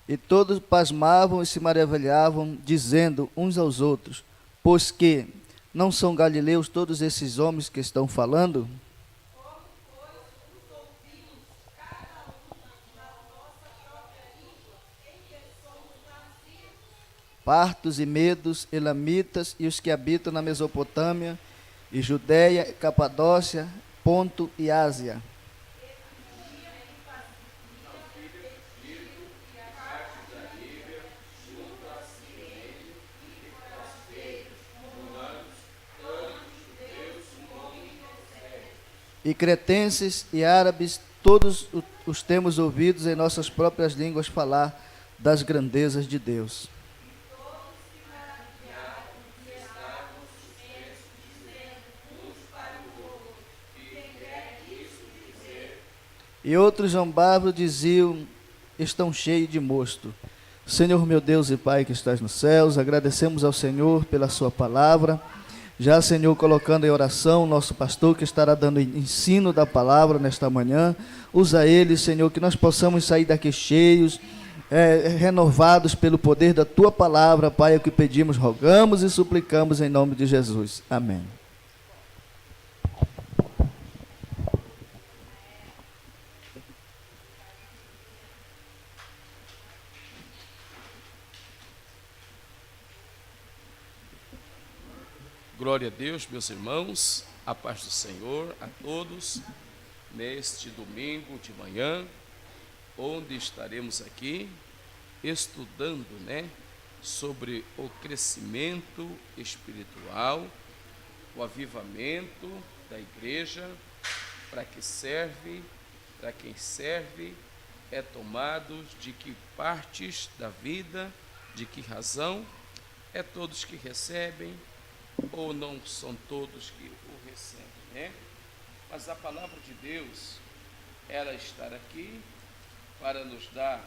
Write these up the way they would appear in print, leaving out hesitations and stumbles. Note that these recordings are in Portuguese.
E todos pasmavam e se maravilhavam, dizendo uns aos outros: pois que não são galileus todos esses homens que estão falando? Partos e medos, elamitas e os que habitam na Mesopotâmia, e Judéia, Capadócia, Ponto e Ásia. E cretenses e árabes, todos os temos ouvidos em nossas próprias línguas falar das grandezas de Deus. E outros zombavam, diziam: estão cheios de mosto. Senhor meu Deus e Pai que estás nos céus, agradecemos ao Senhor pela sua palavra. Já, Senhor, colocando em oração o nosso pastor que estará dando ensino da palavra nesta manhã. Usa ele, Senhor, que nós possamos sair daqui cheios, renovados pelo poder da tua palavra. Pai, é o que pedimos, rogamos e suplicamos em nome de Jesus. Amém. Glória a Deus, meus irmãos, a paz do Senhor a todos, neste domingo de manhã, onde estaremos aqui estudando, sobre o crescimento espiritual, o avivamento da igreja, para quem serve, é tomado de que partes da vida, de que razão, é todos que recebem, ou não são todos que o recebem, Mas a palavra de Deus, ela está aqui para nos dar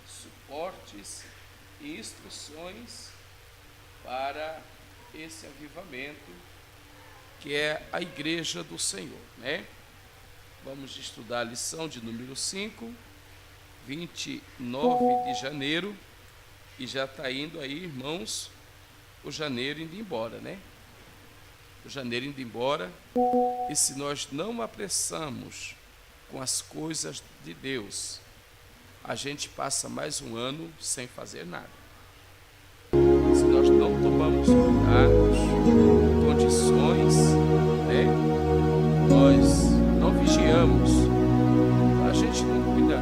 suportes e instruções para esse avivamento que é a igreja do Senhor, Vamos estudar a lição de número 5, 29 de janeiro, e já está indo aí, irmãos, o janeiro indo embora, O janeiro indo embora, e se nós não apressamos com as coisas de Deus, a gente passa mais um ano sem fazer nada. Se nós não tomamos cuidados, condições, nós não vigiamos, a gente não cuida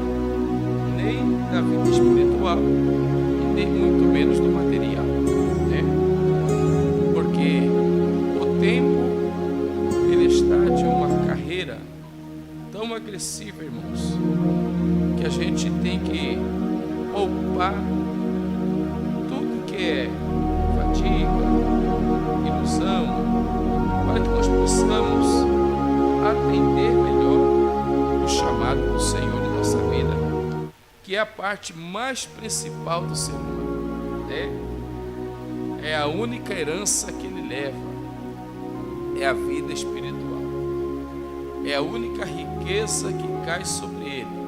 nem da vida espiritual, e nem muito menos do material, Porque o tempo, ele está de uma carreira tão agressiva, irmãos, que a gente tem que poupar tudo que é fadiga, ilusão, para que nós possamos atender melhor o chamado do Senhor em nossa vida, que é a parte mais principal do ser humano, É a única herança que ele leva, é a vida espiritual. É a única riqueza que cai sobre ele.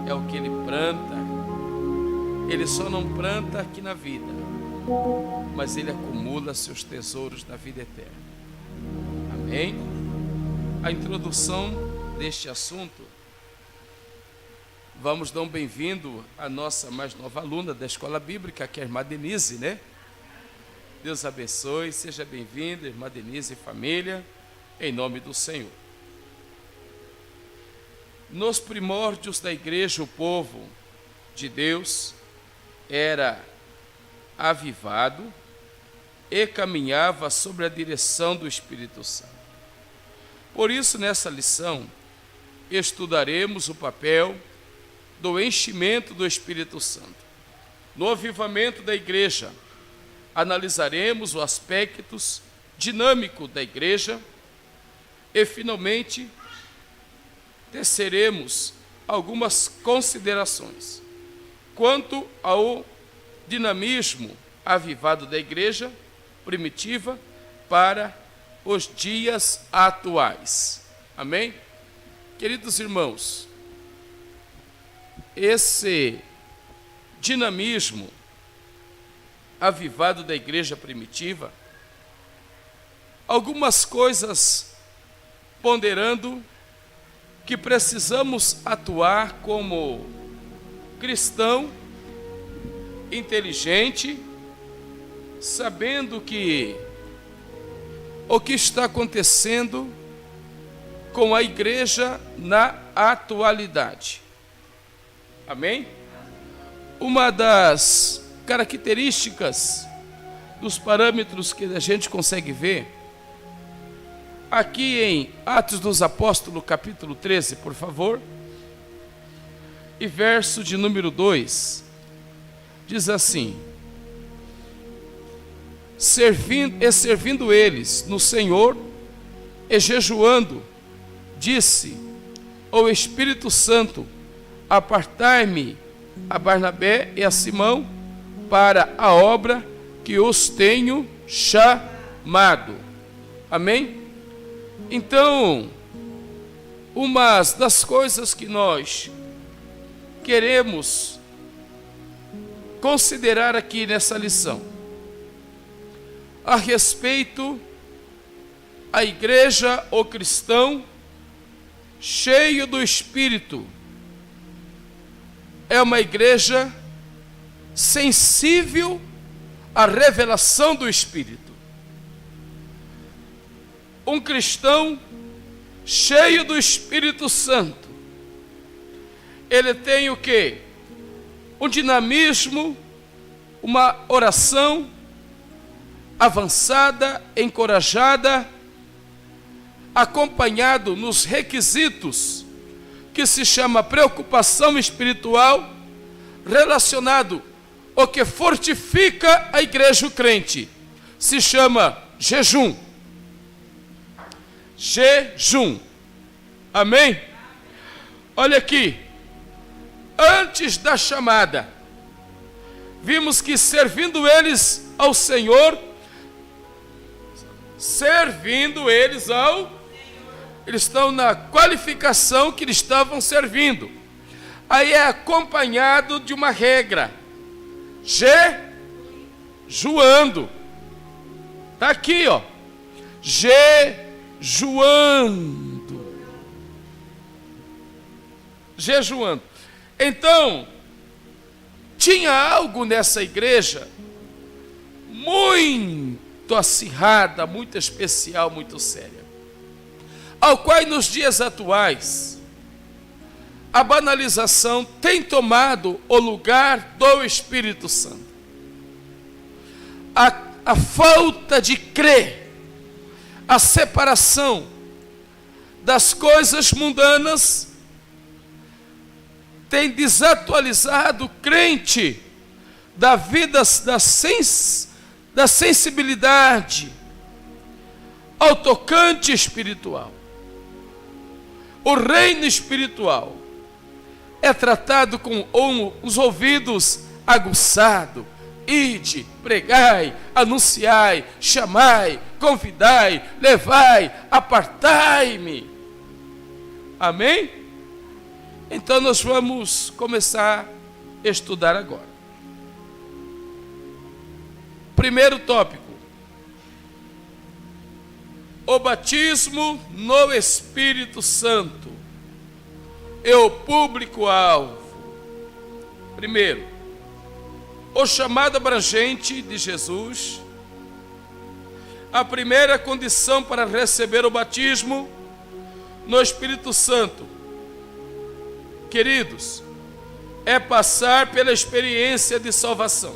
É o que ele planta. Ele só não planta aqui na vida, mas ele acumula seus tesouros na vida eterna. Amém? A introdução deste assunto, vamos dar um bem-vindo à nossa mais nova aluna da Escola Bíblica, que é a irmã Denise, Deus abençoe, seja bem-vinda, irmã Denise e família, em nome do Senhor. Nos primórdios da igreja, o povo de Deus era avivado e caminhava sobre a direção do Espírito Santo. Por isso, nessa lição, estudaremos o papel do enchimento do Espírito Santo. No avivamento da igreja, analisaremos os aspectos dinâmicos da igreja e, finalmente, teceremos algumas considerações quanto ao dinamismo avivado da igreja primitiva para os dias atuais. Amém? Queridos irmãos, esse dinamismo avivado da igreja primitiva, algumas coisas ponderando que precisamos atuar como cristão inteligente, sabendo que o que está acontecendo com a igreja na atualidade. Amém? Uma das características dos parâmetros que a gente consegue ver aqui em Atos dos Apóstolos, capítulo 13, por favor, e verso de número 2, diz assim: servindo eles no Senhor e jejuando, disse o Espírito Santo: apartai-me a Barnabé e a Simão para a obra que os tenho chamado. Amém? Então, uma das coisas que nós queremos considerar aqui nessa lição, a respeito a igreja ou cristão cheio do Espírito, é uma igreja sensível à revelação do Espírito. Um cristão cheio do Espírito Santo, ele tem o quê? Um dinamismo, uma oração avançada, encorajada, acompanhado nos requisitos que se chama preocupação espiritual, relacionado ao que fortifica a igreja crente, se chama jejum. Jejum. Amém? Olha aqui, antes da chamada, vimos que servindo eles ao Senhor, eles estão na qualificação que eles estavam servindo. Aí é acompanhado de uma regra: jejuando. Está aqui, ó. Jejuando. Então, tinha algo nessa igreja muito acirrada, muito especial, muito séria, ao qual nos dias atuais a banalização tem tomado o lugar do Espírito Santo. A falta de crer, a separação das coisas mundanas tem desatualizado o crente da vida, da sensibilidade ao tocante espiritual. O reino espiritual é tratado com os ouvidos aguçados. Ide, pregai, anunciai, chamai, convidai, levai, apartai-me. Amém? Então nós vamos começar a estudar agora. Primeiro tópico: o batismo no Espírito Santo é o público-alvo. Primeiro, o chamado abrangente de Jesus. A primeira condição para receber o batismo no Espírito Santo, queridos, é passar pela experiência de salvação,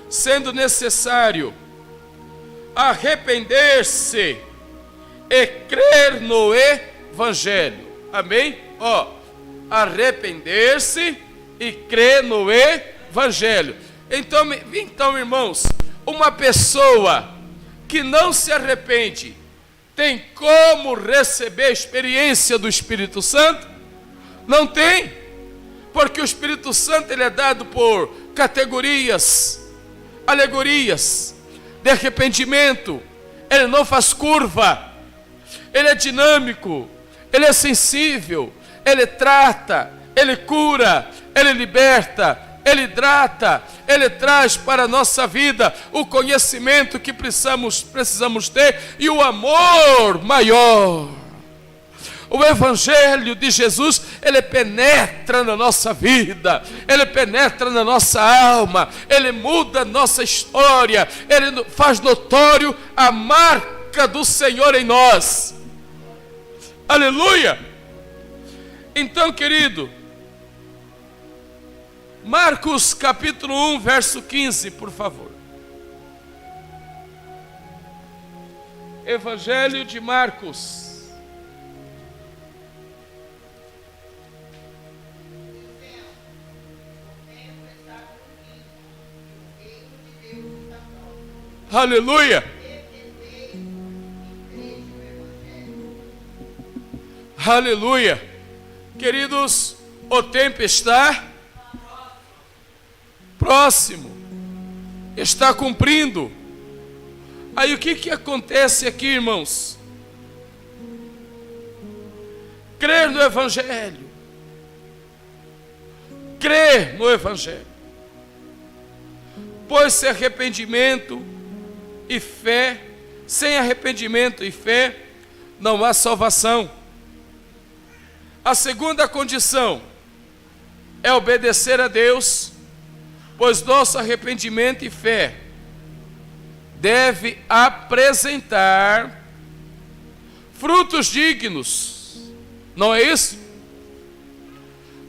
sendo necessário arrepender-se e crer no Evangelho. Amém? Arrepender-se e crer no Evangelho. Então, irmãos, uma pessoa que não se arrepende tem como receber a experiência do Espírito Santo? Não tem, porque o Espírito Santo ele é dado por categorias, alegorias de arrependimento. Ele não faz curva, ele é dinâmico, ele é sensível, ele trata, ele cura, ele liberta, Ele hidrata, Ele traz para a nossa vida o conhecimento que precisamos ter e o amor maior. O Evangelho de Jesus, ele penetra na nossa vida, ele penetra na nossa alma, ele muda a nossa história, ele faz notório a marca do Senhor em nós. Aleluia! Então, querido, Marcos capítulo 1, verso 15, por favor. Evangelho de Marcos. Aleluia! Aleluia! Queridos, o tempo está próximo, está cumprindo. Aí o que acontece aqui, irmãos? Crer no Evangelho, crer no Evangelho, pois sem arrependimento e fé, sem arrependimento e fé, não há salvação. A segunda condição é obedecer a Deus, pois nosso arrependimento e fé deve apresentar frutos dignos, não é isso?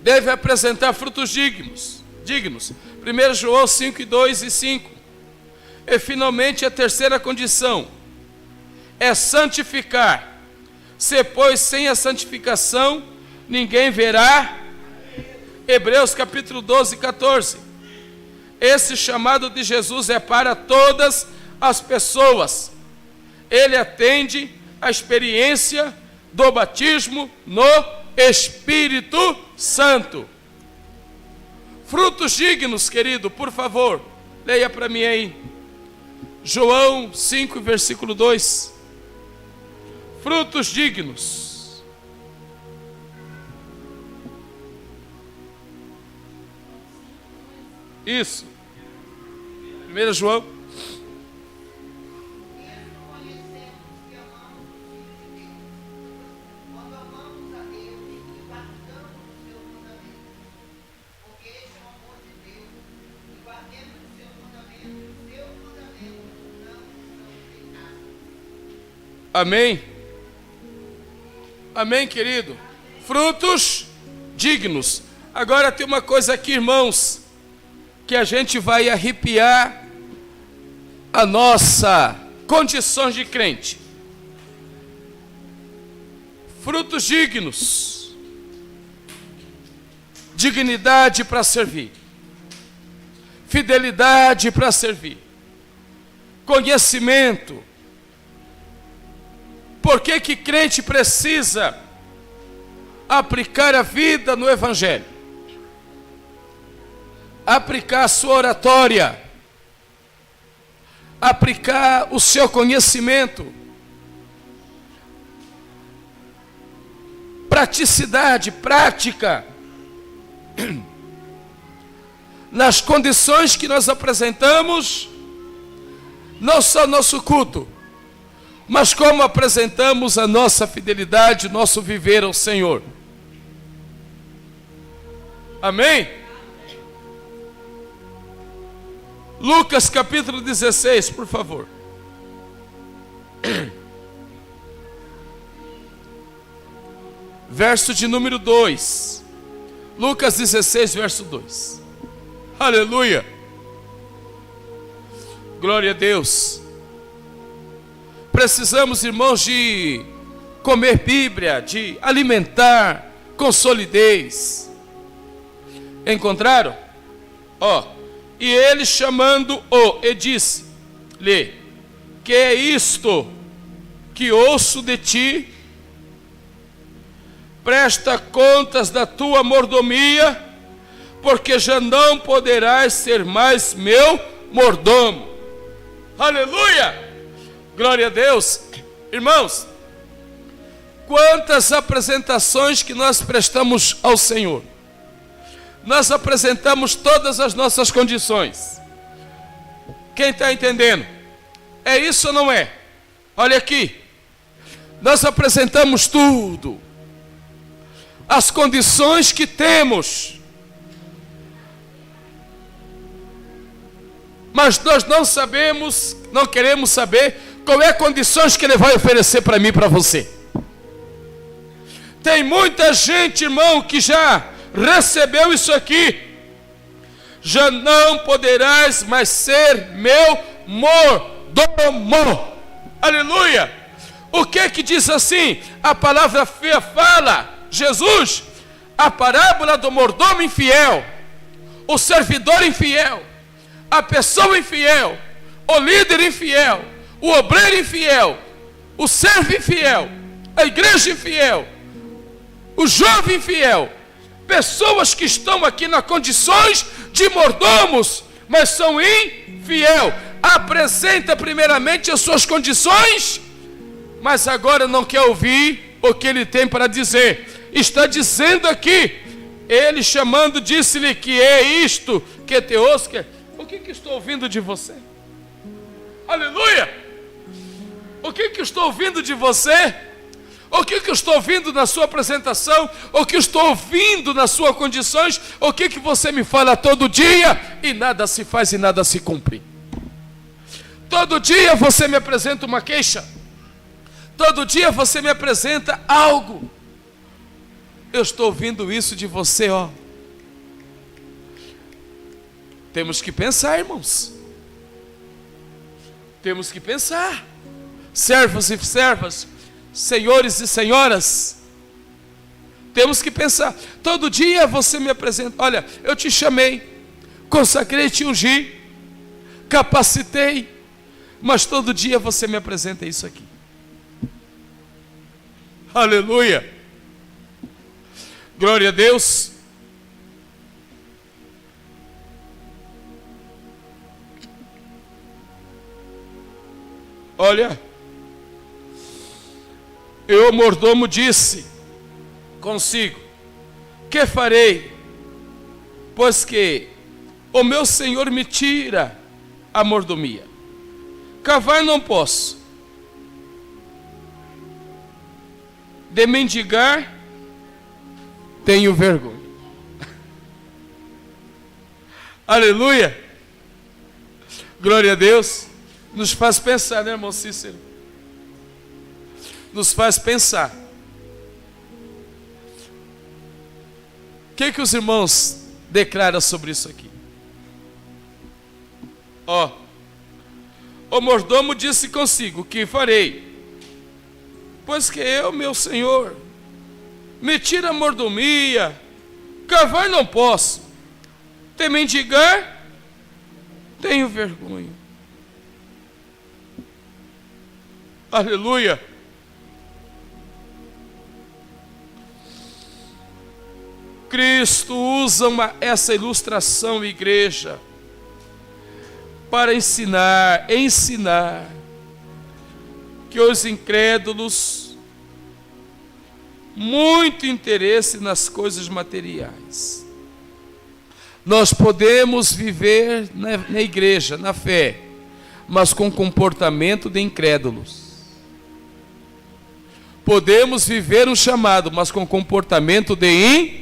Deve apresentar frutos dignos. 1 João 5, 2 e 5. E finalmente a terceira condição é santificar. Se pois sem a santificação ninguém verá. Hebreus capítulo 12, 14. Esse chamado de Jesus é para todas as pessoas. Ele atende à experiência do batismo no Espírito Santo. Frutos dignos, querido, por favor, leia para mim aí. João 5, versículo 2. Frutos dignos. Isso. 1 João. Amém? Amém, querido? Frutos dignos. Agora tem uma coisa aqui, irmãos, que a gente vai arrepiar a nossa condição de crente. Frutos dignos. Dignidade para servir. Fidelidade para servir. Conhecimento. Por que crente precisa aplicar a vida no Evangelho? Aplicar a sua oratória, aplicar o seu conhecimento, praticidade, prática, nas condições que nós apresentamos, não só nosso culto, mas como apresentamos a nossa fidelidade, o nosso viver ao Senhor. Amém? Lucas capítulo 16, por favor. Verso de número 2. Lucas 16, verso 2. Aleluia. Glória a Deus. Precisamos, irmãos, de comer Bíblia, de alimentar com solidez. Encontraram? E ele chamando-o, e disse-lhe: que é isto que ouço de ti? Presta contas da tua mordomia, porque já não poderás ser mais meu mordomo. Aleluia! Glória a Deus. Irmãos, quantas apresentações que nós prestamos ao Senhor, nós apresentamos todas as nossas condições. Quem está entendendo? É isso ou não é? Olha aqui, nós apresentamos tudo, as condições que temos, mas nós não sabemos, não queremos saber qual é as condições que Ele vai oferecer para mim e para você. Tem muita gente, irmão, que já recebeu isso aqui. Já não poderás mais ser meu mordomo. Aleluia! O que diz assim? A palavra fala, Jesus, a parábola do mordomo infiel, o servidor infiel, a pessoa infiel, o líder infiel, o obreiro infiel, o servo infiel, a igreja infiel, o jovem infiel, pessoas que estão aqui nas condições de mordomos, mas são infiel. Apresenta primeiramente as suas condições, mas agora não quer ouvir o que ele tem para dizer. Está dizendo aqui, ele chamando, disse-lhe que é isto que te osca. O que estou ouvindo de você? Aleluia! O que estou ouvindo de você? O que eu estou ouvindo na sua apresentação? O que eu estou ouvindo nas suas condições? O que você me fala todo dia e nada se faz e nada se cumpre? Todo dia você me apresenta uma queixa. Todo dia você me apresenta algo. Eu estou ouvindo isso de você, ó. Temos que pensar, irmãos. Temos que pensar. Servos e servas, senhores e senhoras, temos que pensar. Todo dia você me apresenta. Olha, eu te chamei, consagrei, te ungi, capacitei, mas todo dia você me apresenta isso aqui. Aleluia! Glória a Deus. Olha, o mordomo disse consigo: que farei, pois que o meu senhor me tira a mordomia? Cavar não posso, de mendigar tenho vergonha. Aleluia! Glória a Deus. Nos faz pensar, né, irmão Cícero? Nos faz pensar. O que os irmãos declaram sobre isso aqui? Ó, o mordomo disse consigo: que farei? Pois que eu, meu senhor, me tira a mordomia, cavar não posso, te mendigar tenho vergonha. Aleluia! Cristo usa essa ilustração, igreja, para ensinar que os incrédulos, muito interesse nas coisas materiais. Nós podemos viver na igreja, na fé, mas com comportamento de incrédulos. Podemos viver um chamado, mas com comportamento de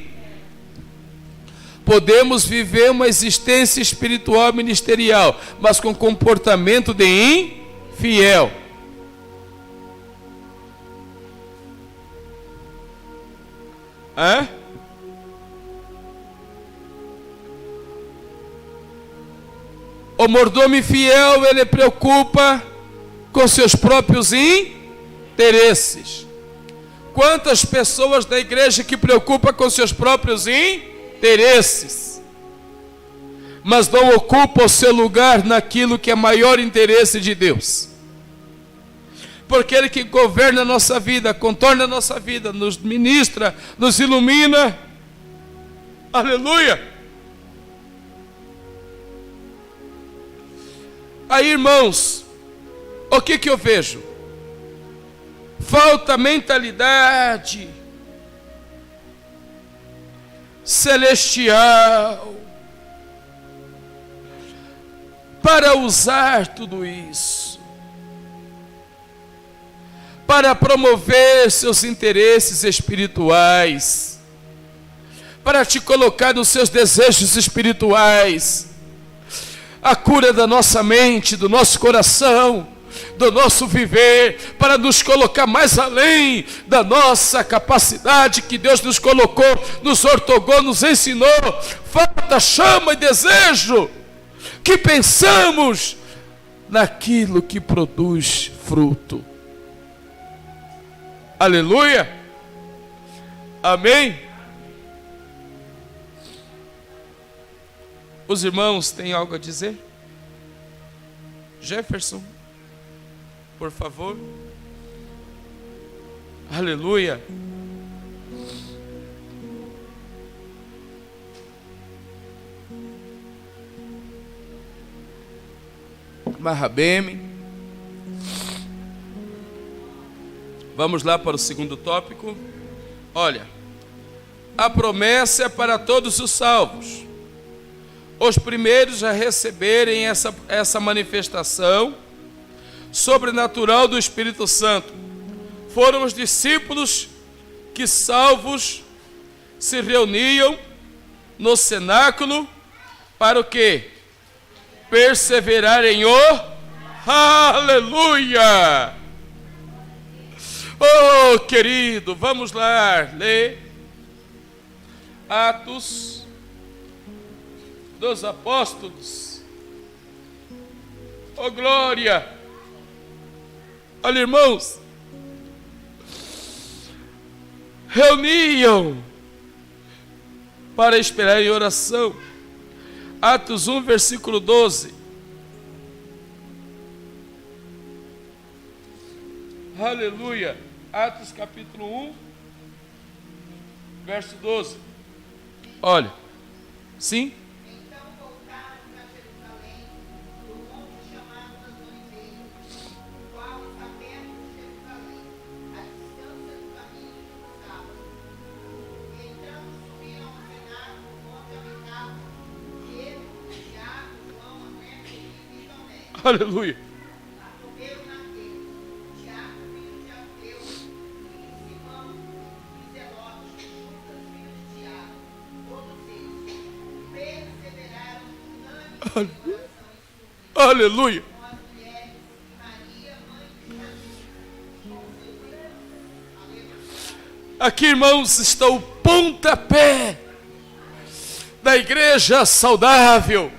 Podemos viver uma existência espiritual ministerial, mas com comportamento de infiel. Hã? O mordomo infiel, ele preocupa com seus próprios interesses. Quantas pessoas da igreja que preocupam com seus próprios interesses, mas não ocupam o seu lugar naquilo que é maior interesse de Deus? Porque Ele que governa a nossa vida, contorna a nossa vida, nos ministra, nos ilumina. Aleluia! Aí, irmãos, o que eu vejo? Falta mentalidade, celestial para usar tudo isso, para promover seus interesses espirituais, para te colocar nos seus desejos espirituais, a cura da nossa mente, do nosso coração, do nosso viver, para nos colocar mais além da nossa capacidade que Deus nos colocou, nos ortogou, nos ensinou. Falta, chama e desejo que pensamos naquilo que produz fruto. Aleluia. Amém. Os irmãos têm algo a dizer? Jefferson, por favor. Aleluia. Marrabeme. Vamos lá para o segundo tópico. Olha, a promessa é para todos os salvos. Os primeiros a receberem essa manifestação sobrenatural do Espírito Santo foram os discípulos que, salvos, se reuniam no cenáculo para o quê? Perseverar em aleluia. Oh, querido, vamos lá ler Atos dos Apóstolos. Oh, glória. Olha, irmãos, reuniam para esperar em oração. Atos 1, versículo 12. Aleluia. Atos capítulo 1, verso 12. Olha, sim? Então voltaram para Jerusalém, do monte chamado das Oliveiras, o qual está perto de Jerusalém, à distância do caminho do sábado. E entrando subiram ao cenáculo, onde habitavam Pedro, Tiago, João, André, Felipe e Tomé. Aleluia. Comeram naquele, Tiago, filho de Alfeu, filho de Simão, e Zelote, Judas, filho de Tiago, todos eles perseveraram unânimes em oração e súplica Aleluia. com as mulheres e Maria, mãe de Jesus, com seus irmãos. Aleluia. Aqui, irmãos, está o pontapé da igreja saudável,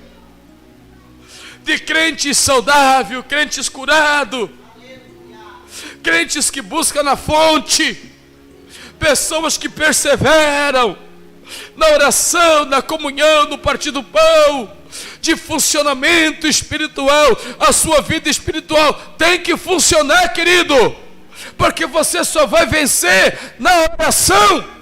de crentes saudável, crentes curados, crentes que buscam na fonte, pessoas que perseveram na oração, na comunhão, no partir do pão, de funcionamento espiritual. A sua vida espiritual tem que funcionar, querido, porque você só vai vencer na oração.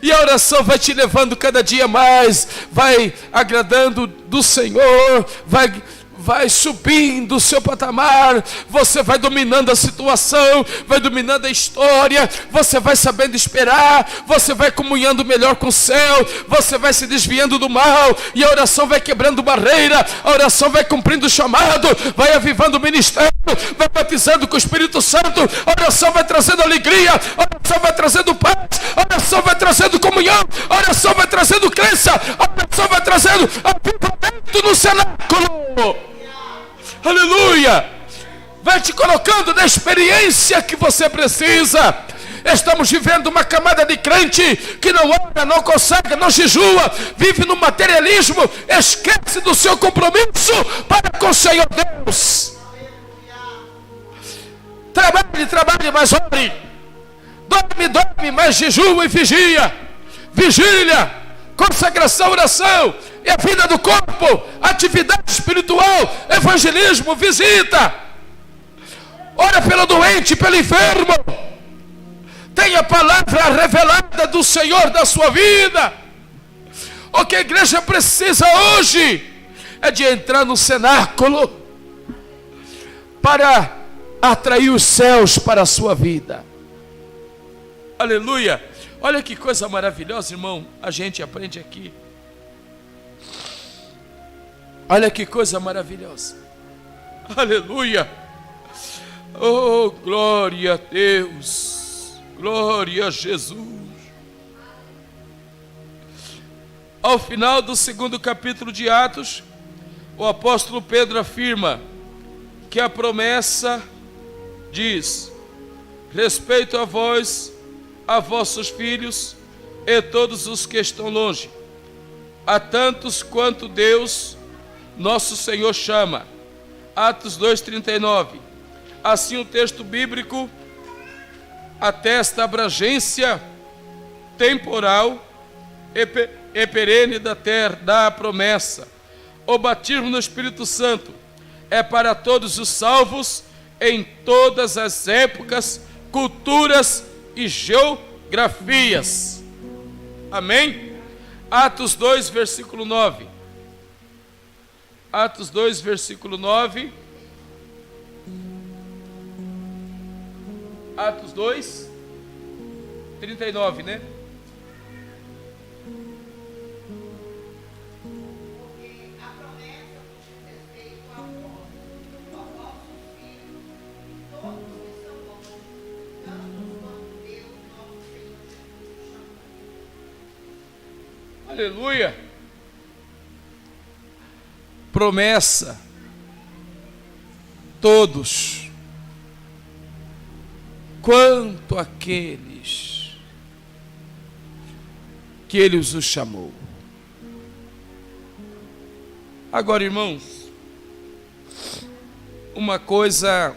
E a oração vai te levando cada dia mais, vai agradando do Senhor, vai subindo o seu patamar, você vai dominando a situação, vai dominando a história, você vai sabendo esperar, você vai comunhando melhor com o céu, você vai se desviando do mal, e a oração vai quebrando barreira, a oração vai cumprindo o chamado, vai avivando o ministério, vai batizando com o Espírito Santo, a oração vai trazendo alegria, a oração vai trazendo paz, a oração vai trazendo comunhão, a oração vai trazendo crença, a oração vai trazendo avivamento no cenáculo. Aleluia! Vai te colocando na experiência que você precisa. Estamos vivendo uma camada de crente que não ora, não consegue, não jejua, vive no materialismo, esquece do seu compromisso para com o Senhor Deus. Trabalhe, mas ore. Dorme, mas jejua e vigia. Vigília, consagração, oração, é a vida do corpo, atividade espiritual, evangelismo, visita. Ora pelo doente, pelo enfermo. Tenha a palavra revelada do Senhor da sua vida. O que a igreja precisa hoje é de entrar no cenáculo para atrair os céus para a sua vida. Aleluia. Olha que coisa maravilhosa, irmão, a gente aprende aqui. Olha que coisa maravilhosa. Aleluia. Oh, glória a Deus. Glória a Jesus. Ao final do 2º capítulo de Atos, o apóstolo Pedro afirma que a promessa diz: respeito a vós, a vossos filhos e todos os que estão longe, a tantos quanto Deus, nosso Senhor, chama. Atos 2:39. Assim o texto bíblico atesta a abrangência temporal e perene da terra, da promessa. O batismo no Espírito Santo é para todos os salvos em todas as épocas, culturas e geografias. Amém? Atos 2, versículo 9. Atos 2, versículo 9. Atos 2, 39, né? Porque a promessa diz respeito a vós, aos vossos filhos, todos que são longe, tanto quanto Deus, nosso Senhor Jesus, chamou. Aleluia. Promessa. Todos. Quanto aqueles que Ele os chamou. Agora, irmãos, uma coisa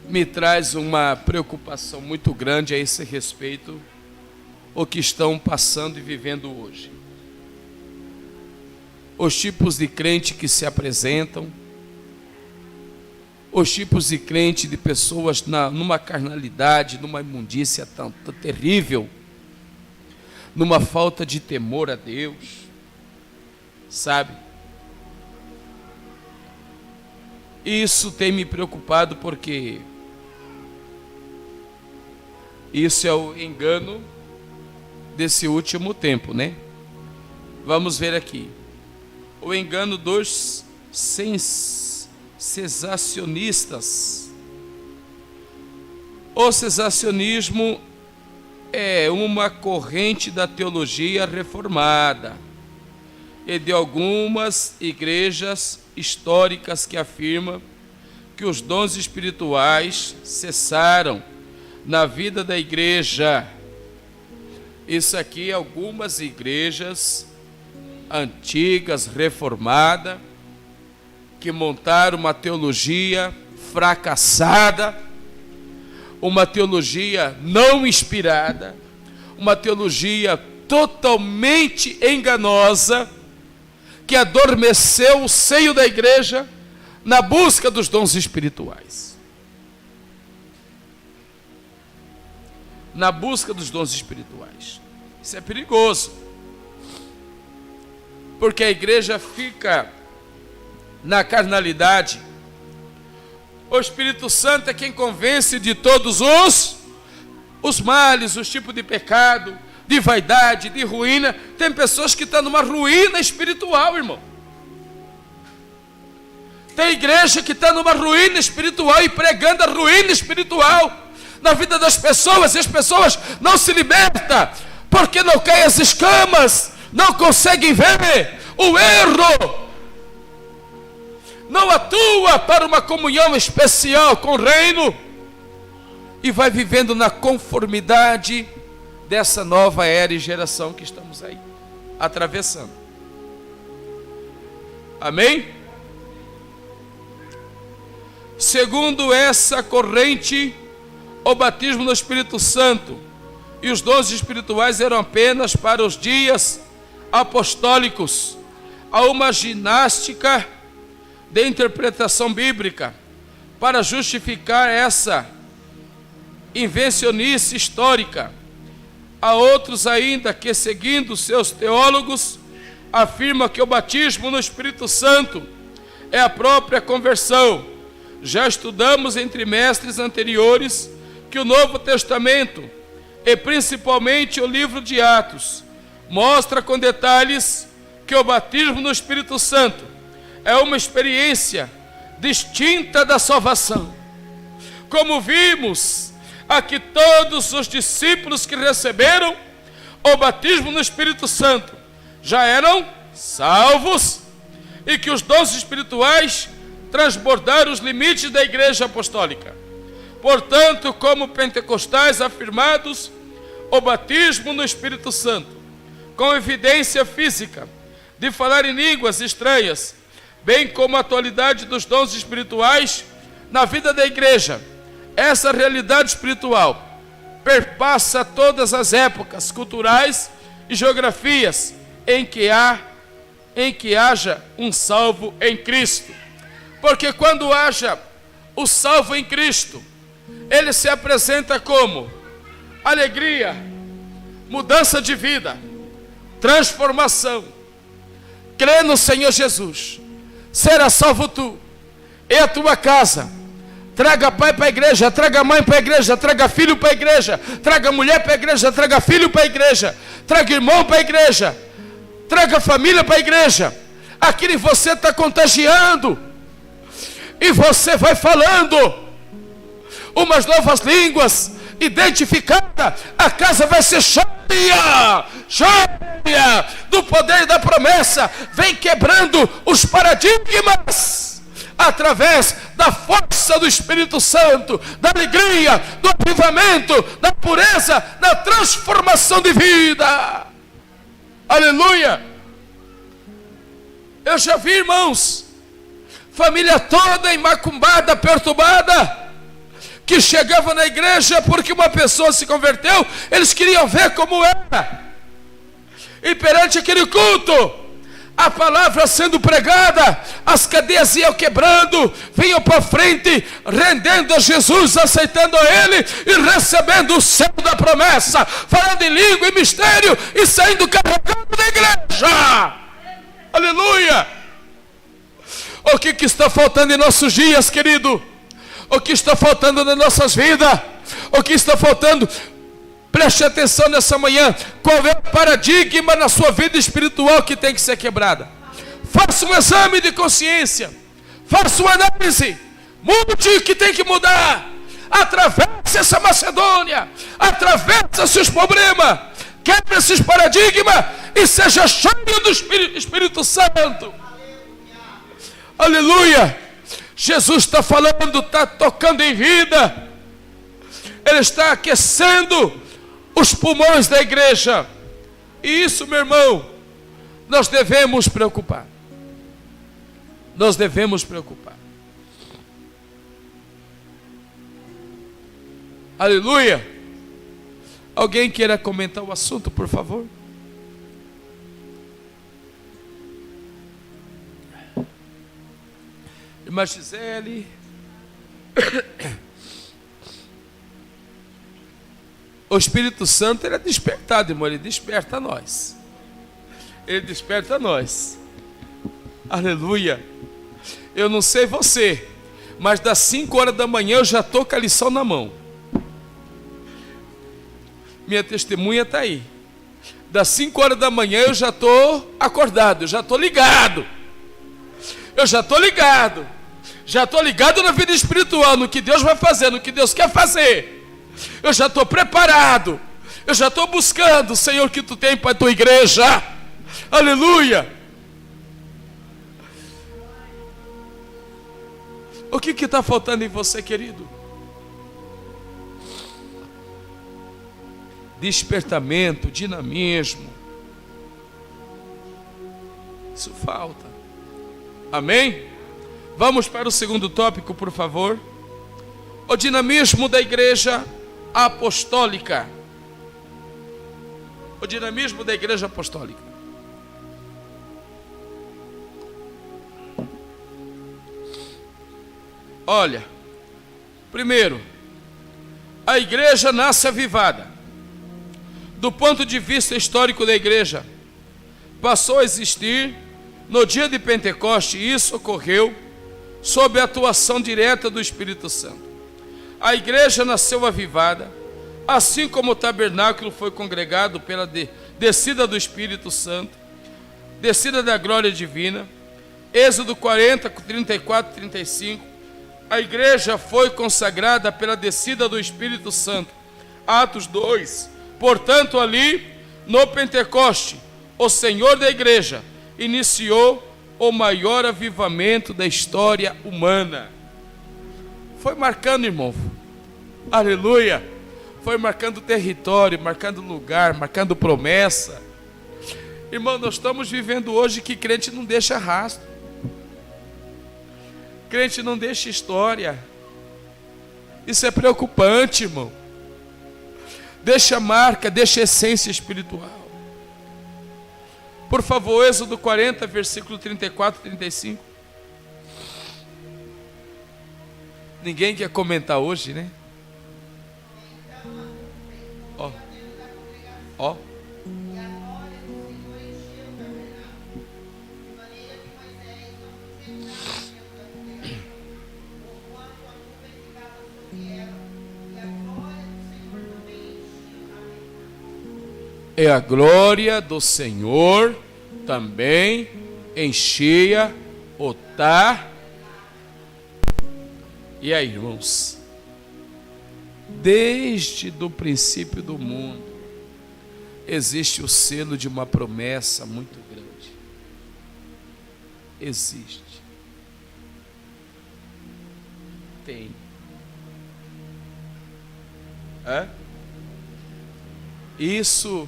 me traz uma preocupação muito grande a esse respeito, o que estão passando e vivendo hoje. Os tipos de crente que se apresentam, os tipos de crente, de pessoas numa carnalidade, numa imundícia tão terrível, numa falta de temor a Deus, sabe? Isso tem me preocupado porque isso é o engano desse último tempo, né? Vamos ver aqui. O engano dos cessacionistas. O cessacionismo é uma corrente da teologia reformada e de algumas igrejas históricas que afirmam que os dons espirituais cessaram na vida da igreja. Isso aqui, algumas igrejas antigas, reformadas, que montaram uma teologia fracassada, uma teologia não inspirada, uma teologia totalmente enganosa, que adormeceu o seio da igreja na busca dos dons espirituais. Na busca dos dons espirituais. Isso é perigoso, porque a igreja fica na carnalidade. O Espírito Santo é quem convence de todos os males, os tipos de pecado, de vaidade, de ruína. Tem pessoas que estão numa ruína espiritual, irmão. Tem igreja que está numa ruína espiritual e pregando a ruína espiritual na vida das pessoas, e as pessoas não se libertam, porque não caem as escamas, não conseguem ver o erro, não atua para uma comunhão especial com o reino, e vai vivendo na conformidade dessa nova era e geração que estamos aí atravessando. Amém? Segundo essa corrente, o batismo no Espírito Santo e os dons espirituais eram apenas para os dias apostólicos. Há uma ginástica de interpretação bíblica para justificar essa invencionice histórica. Há outros ainda que, seguindo seus teólogos, afirmam que o batismo no Espírito Santo é a própria conversão. Já estudamos entre mestres anteriores porque o Novo Testamento, e principalmente o livro de Atos, mostra com detalhes que o batismo no Espírito Santo é uma experiência distinta da salvação. Como vimos aqui, todos os discípulos que receberam o batismo no Espírito Santo já eram salvos, e que os dons espirituais transbordaram os limites da igreja apostólica. Portanto, como pentecostais afirmados, o batismo no Espírito Santo, com evidência física de falar em línguas estranhas, bem como a atualidade dos dons espirituais na vida da igreja, essa realidade espiritual perpassa todas as épocas culturais e geografias em que haja um salvo em Cristo. Porque quando haja o salvo em Cristo, ele se apresenta como alegria, mudança de vida, transformação. Crê no Senhor Jesus, será salvo tu e a tua casa. Traga pai para a igreja, traga mãe para a igreja, traga filho para a igreja, traga mulher para a igreja, traga filho para a igreja, traga irmão para a igreja, traga família para a igreja. Aquilo em você está contagiando, e você vai falando umas novas línguas, identificada, a casa vai ser cheia do poder e da promessa. Vem quebrando os paradigmas através da força do Espírito Santo, da alegria, do avivamento, da pureza, da transformação de vida. Aleluia! Eu já vi, irmãos, família toda imacumbada, perturbada, que chegava na igreja porque uma pessoa se converteu, eles queriam ver como era. E perante aquele culto, a palavra sendo pregada, as cadeias iam quebrando, vinham para frente, rendendo a Jesus, aceitando a Ele e recebendo o céu da promessa, falando em língua e mistério e saindo carregando da igreja. Aleluia! O que está faltando em nossos dias, querido? O que está faltando nas nossas vidas? O que está faltando? Preste atenção nessa manhã. Qual é o paradigma na sua vida espiritual que tem que ser quebrada? Faça um exame de consciência. Faça uma análise. Mude o que tem que mudar. Atravesse essa Macedônia. Atravesse seus problemas. Quebre esses paradigmas e seja cheio do Espírito Santo. Aleluia! Jesus está falando, está tocando em vida. Ele está aquecendo os pulmões da igreja. E isso, meu irmão, nós devemos preocupar. Nós devemos preocupar. Aleluia! Alguém queira comentar o assunto, por favor? Irmã Gisele. O Espírito Santo, ele é despertado, irmão. Ele desperta nós. Ele desperta nós. Aleluia. Eu não sei você, mas das 5 horas da manhã eu já estou com a lição na mão. Minha testemunha está aí. Das 5 horas da manhã eu já estou acordado, eu já estou ligado. Eu já estou ligado. Já estou ligado na vida espiritual, no que Deus vai fazer, no que Deus quer fazer. Eu já estou preparado. Eu já estou buscando, Senhor, o que Tu tem para a Tua igreja. Aleluia. O que está faltando em você, querido? Despertamento, dinamismo. Isso falta. Amém? Vamos para o segundo tópico, por favor. O dinamismo da igreja apostólica. O dinamismo da igreja apostólica. Olha, primeiro, a igreja nasce avivada. Do ponto de vista histórico da igreja, passou a existir no dia de Pentecoste, e isso ocorreu sob a atuação direta do Espírito Santo. a igreja nasceu avivada, assim como o tabernáculo foi congregado pela descida do Espírito Santo, descida da glória divina. Êxodo 40, 34, 35. A igreja foi consagrada pela descida do Espírito Santo. Atos 2. Portanto, ali, no Pentecoste, o Senhor da igreja iniciou o maior avivamento da história humana. Foi marcando, irmão, aleluia, foi marcando território, marcando lugar, marcando promessa. Irmão, nós estamos vivendo hoje que crente não deixa rastro, crente não deixa história. Isso é preocupante, irmão. Deixa marca, deixa essência espiritual. Por favor, Êxodo 40, versículo 34 e 35. Ninguém quer comentar hoje, né? Ó. Ó. E a glória do Senhor também enchia o tabernáculo. E aí, irmãos, desde o princípio do mundo, existe o selo de uma promessa muito grande. Existe. Tem. Isso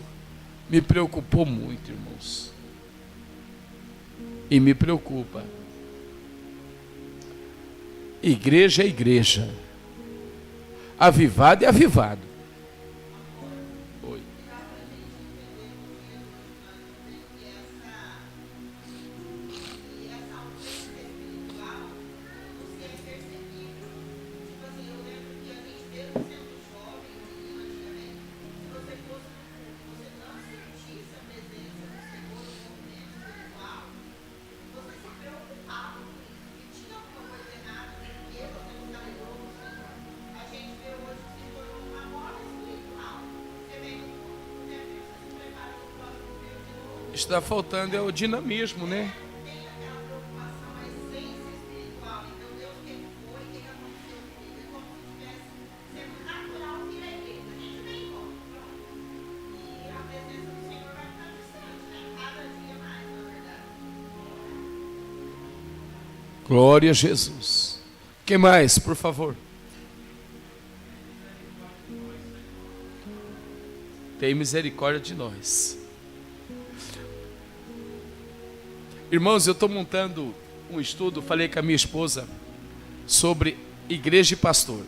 me preocupou muito, irmãos. E me preocupa. Igreja é igreja. Avivado é avivado. Oi. Está faltando é o dinamismo, né? Glória a Jesus. Quem mais, por favor? Tem misericórdia de nós. Irmãos, eu estou montando um estudo, falei com a minha esposa, sobre igreja e pastor.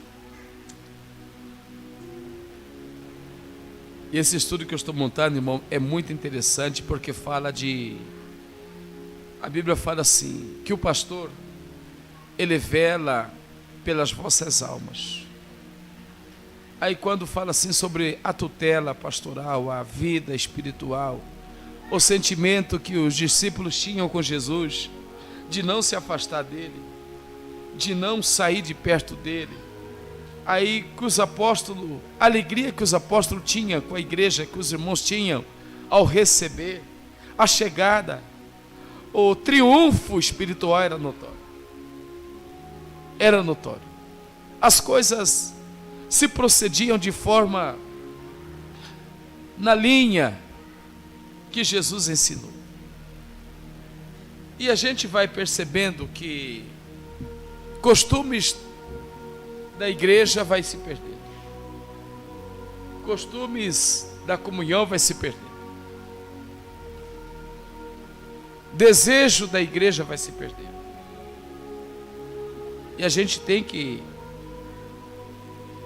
E esse estudo que eu estou montando, irmão, é muito interessante, porque fala de... A Bíblia fala assim, que o pastor, ele vela pelas vossas almas. Aí quando fala assim sobre a tutela pastoral, a vida espiritual, o sentimento que os discípulos tinham com Jesus, de não se afastar dele, de não sair de perto dele. Aí que os apóstolos, a alegria que os apóstolos tinham com a igreja, que os irmãos tinham ao receber, a chegada, o triunfo espiritual era notório. Era notório. As coisas se procediam de forma na linha que Jesus ensinou. E a gente vai percebendo que costumes da igreja vai se perder. Costumes da comunhão vai se perder. Desejo da igreja vai se perder. E a gente tem que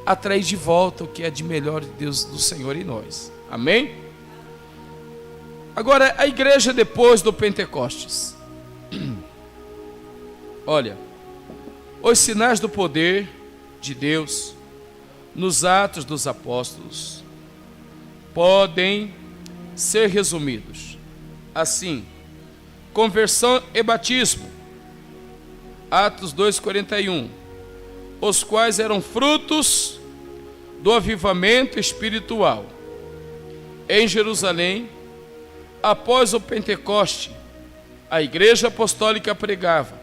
atrair de volta o que é de melhor de Deus, do Senhor em nós. Amém? Agora, a igreja depois do Pentecostes. Olha, os sinais do poder de Deus nos Atos dos Apóstolos podem ser resumidos assim: conversão e batismo, Atos 2:41. os quais eram frutos do avivamento espiritual. Em Jerusalém, após o Pentecoste, a Igreja Apostólica pregava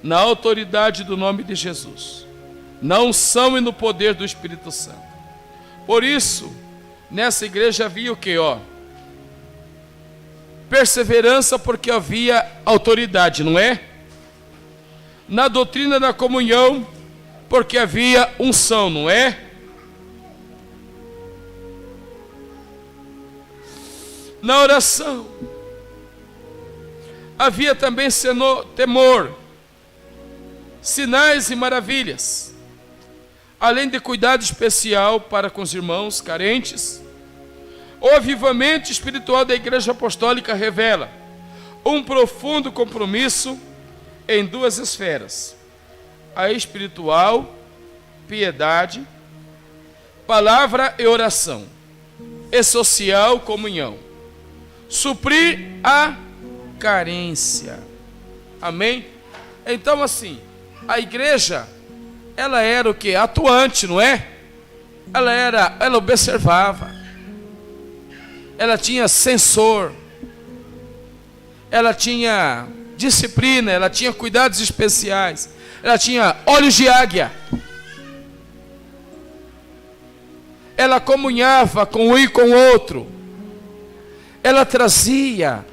na autoridade do nome de Jesus, na unção e no poder do Espírito Santo. Por isso, nessa igreja havia o quê? Perseverança, porque havia autoridade, não é? Na doutrina da comunhão, porque havia unção, não é? Na oração, havia também temor, sinais e maravilhas, além de cuidado especial para com os irmãos carentes. O avivamento espiritual da Igreja Apostólica revela um profundo compromisso em duas esferas: a espiritual, piedade, palavra e oração, e social, comunhão. Suprir a carência. Amém? Então, assim, a igreja, ela era o quê? Atuante, não é? Ela observava. Ela tinha sensor. Ela tinha disciplina, ela tinha cuidados especiais. Ela tinha olhos de águia. Ela comunhava com um e com o outro. Ela trazia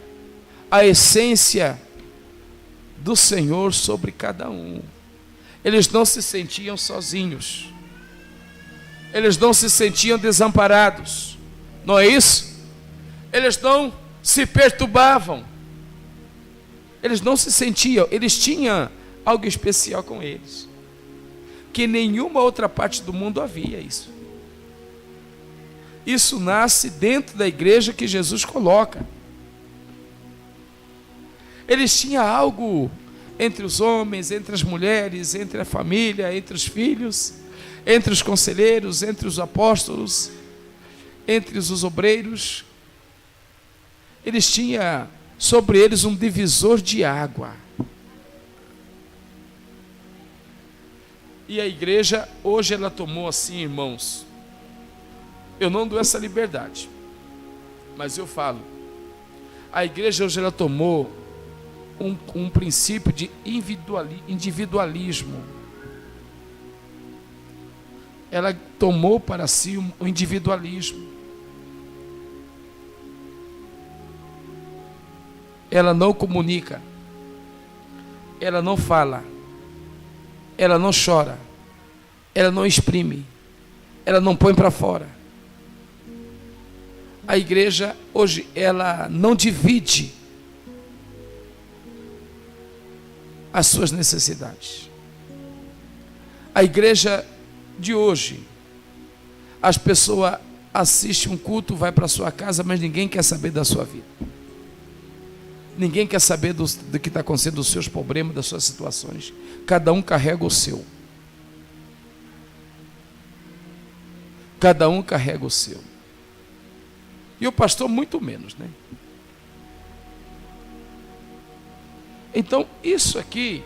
a essência do Senhor sobre cada um. Eles não se sentiam sozinhos. Eles não se sentiam desamparados. Não é isso? Eles não se perturbavam. Eles não se sentiam. Eles tinham algo especial com eles, que em nenhuma outra parte do mundo havia isso. Isso nasce dentro da igreja que Jesus coloca. Eles tinham algo entre os homens, entre as mulheres, entre a família, entre os filhos, entre os conselheiros, entre os apóstolos, entre os obreiros. Eles tinham sobre eles um divisor de água. E a igreja, hoje ela tomou assim, irmãos, eu não dou essa liberdade, mas eu falo, a igreja hoje ela tomou um princípio de individualismo. Ela tomou para si o individualismo. Ela não comunica, ela não fala, ela não chora, ela não exprime, ela não põe para fora. A igreja hoje, ela não divide as suas necessidades. A igreja de hoje, as pessoas assistem um culto, vai para sua casa, mas ninguém quer saber da sua vida. Ninguém quer saber do que está acontecendo, dos seus problemas, das suas situações. Cada um carrega o seu. Cada um carrega o seu. E o pastor muito menos, né? Então, isso aqui,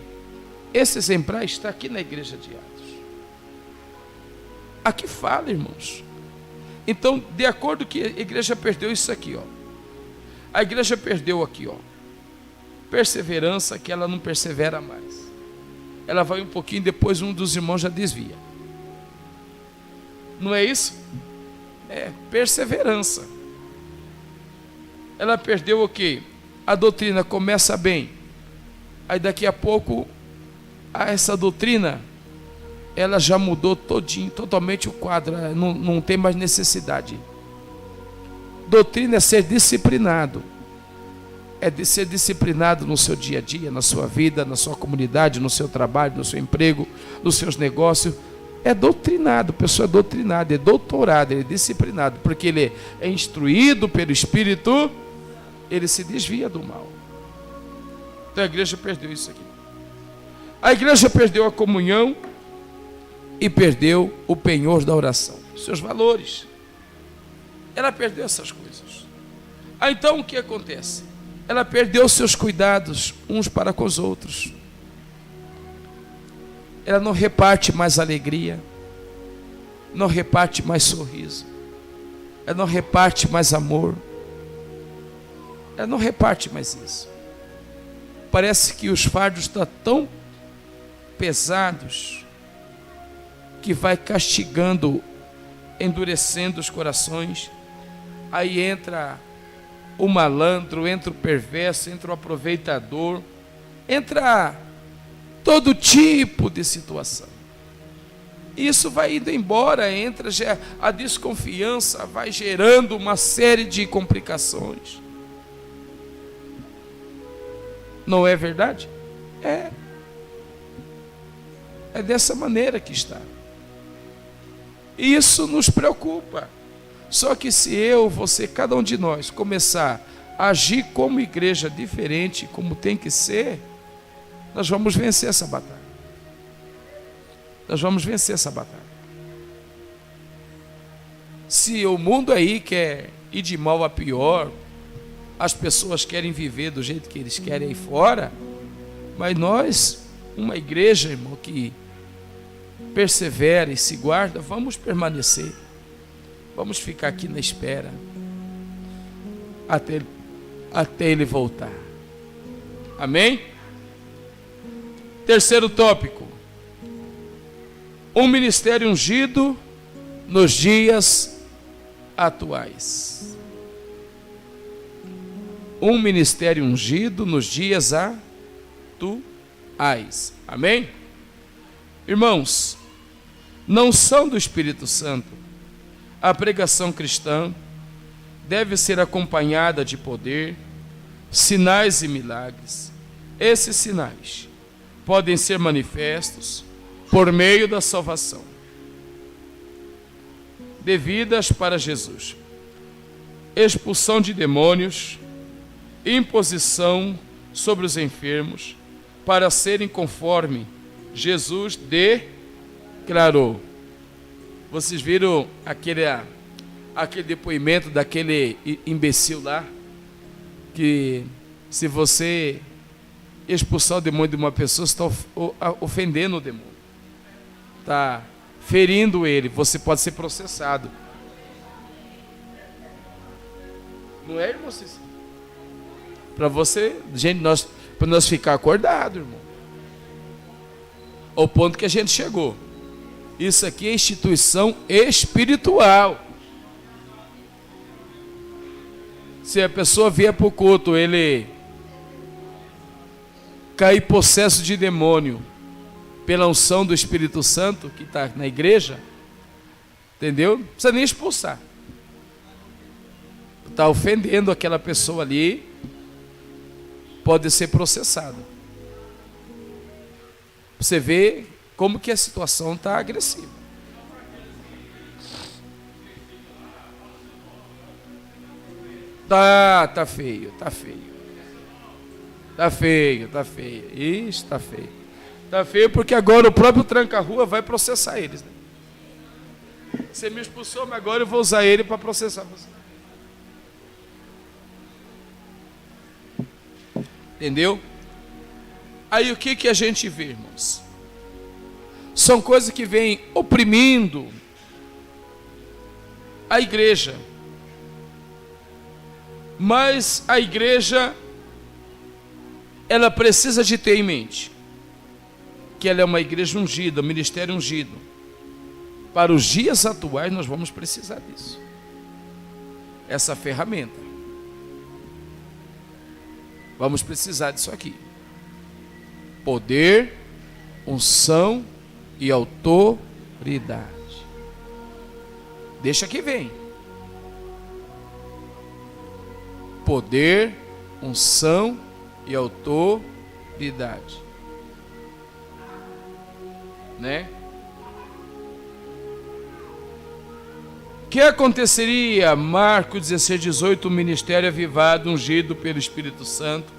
esse exemplar está aqui na igreja de Atos. Aqui fala, irmãos. Então, de acordo que a igreja perdeu isso aqui, ó. A igreja perdeu aqui, ó. Perseverança, que ela não persevera mais. Ela vai um pouquinho, depois um dos irmãos já desvia. Não é isso? É perseverança. Ela perdeu o quê? A doutrina começa bem. Aí daqui a pouco, essa doutrina, ela já mudou totalmente o quadro. Não tem mais necessidade. Doutrina é ser disciplinado. É de ser disciplinado no seu dia a dia, na sua vida, na sua comunidade, no seu trabalho, no seu emprego, nos seus negócios. É doutrinado, a pessoa é doutrinada, é doutorado, ele é disciplinado, porque ele é instruído pelo Espírito, ele se desvia do mal. Então a igreja perdeu isso aqui. A igreja perdeu a comunhão e perdeu o penhor da oração, seus valores. Ela perdeu essas coisas. Então o que acontece? Ela perdeu seus cuidados uns para com os outros. ela não reparte mais alegria, não reparte mais sorriso, ela não reparte mais amor, ela não reparte mais isso. Parece que os fardos estão tão pesados que vai castigando, endurecendo os corações. Aí entra o malandro, entra o perverso, entra o aproveitador, entra todo tipo de situação. Isso vai indo embora, entra a desconfiança, vai gerando uma série de complicações. Não é verdade? É. É dessa maneira que está. Isso nos preocupa. Só que se eu, você, cada um de nós começar a agir como igreja diferente, como tem que ser, nós vamos vencer essa batalha. Nós vamos vencer essa batalha. Se o mundo aí quer ir de mal a pior, as pessoas querem viver do jeito que eles querem aí fora, mas nós, uma igreja, irmão, que persevera e se guarda, vamos permanecer. Vamos ficar aqui na espera até ele voltar. Amém? Terceiro tópico. Um ministério ungido nos dias atuais. Um ministério ungido nos dias atuais. Amém? Irmãos, não são do Espírito Santo. A pregação cristã deve ser acompanhada de poder, sinais e milagres. Esses sinais podem ser manifestos por meio da salvação devidas para Jesus: expulsão de demônios, imposição sobre os enfermos, para serem conforme Jesus declarou. Vocês viram aquele depoimento daquele imbecil lá, que se você expulsar o demônio de uma pessoa, você está ofendendo o demônio, está ferindo ele, você pode ser processado. Não é, irmão? Para você, gente, para nós ficar acordado, irmão, ao ponto que a gente chegou. Isso aqui é instituição espiritual. Se a pessoa vier para o culto, ele cair possesso de demônio pela unção do Espírito Santo que está na igreja, entendeu? Não precisa nem expulsar. Está ofendendo aquela pessoa ali, pode ser processado. Você vê como que a situação está agressiva. Tá feio. Tá feio. Ixi, tá feio. Tá feio porque agora o próprio tranca-rua vai processar eles, né? Você me expulsou, mas agora eu vou usar ele para processar você. Entendeu? Aí o que a gente vê, irmãos? São coisas que vêm oprimindo a igreja. Mas a igreja, ela precisa de ter em mente que ela é uma igreja ungida, um ministério ungido. Para os dias atuais nós vamos precisar disso. Essa ferramenta. Vamos precisar disso aqui. Poder, unção e autoridade. Deixa que vem. Poder, unção e autoridade. Né? O que aconteceria? Marcos 16:18, o ministério avivado, ungido pelo Espírito Santo.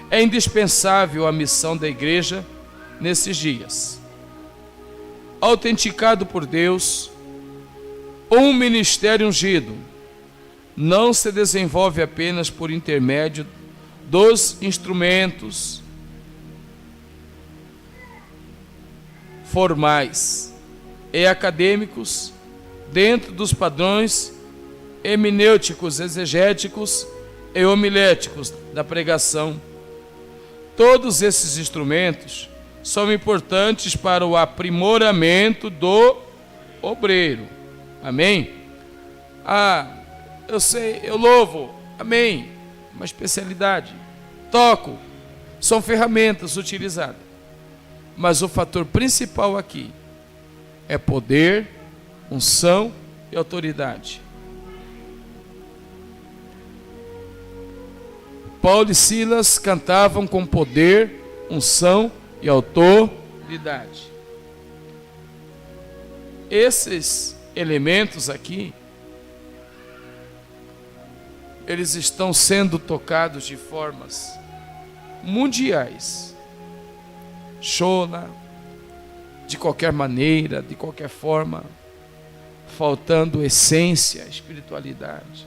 É indispensável a missão da igreja nesses dias. Autenticado por Deus, um ministério ungido não se desenvolve apenas por intermédio dos instrumentos formais e acadêmicos dentro dos padrões hermenêuticos, exegéticos e homiléticos da pregação. Todos esses instrumentos são importantes para o aprimoramento do obreiro. Amém? Eu sei, eu louvo. Amém? Uma especialidade. Toco. São ferramentas utilizadas. Mas o fator principal aqui é poder, unção e autoridade. Paulo e Silas cantavam com poder, unção e autoridade. Esses elementos aqui, eles estão sendo tocados de formas mundiais. Shona, de qualquer maneira, de qualquer forma, faltando essência, espiritualidade.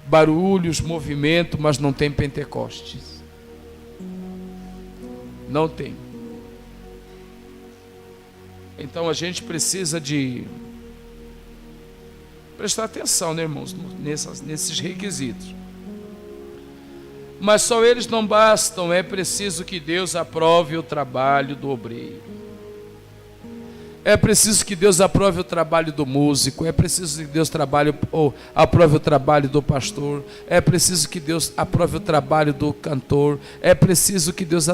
Barulhos, movimento, mas não tem Pentecostes. Não tem. Então a gente precisa de prestar atenção, né, irmãos, nesses requisitos. Mas só eles não bastam, é preciso que Deus aprove o trabalho do obreiro. É preciso que Deus aprove o trabalho do músico, é preciso que Deus aprove o trabalho do pastor, é preciso que Deus aprove o trabalho do cantor, é preciso que Deus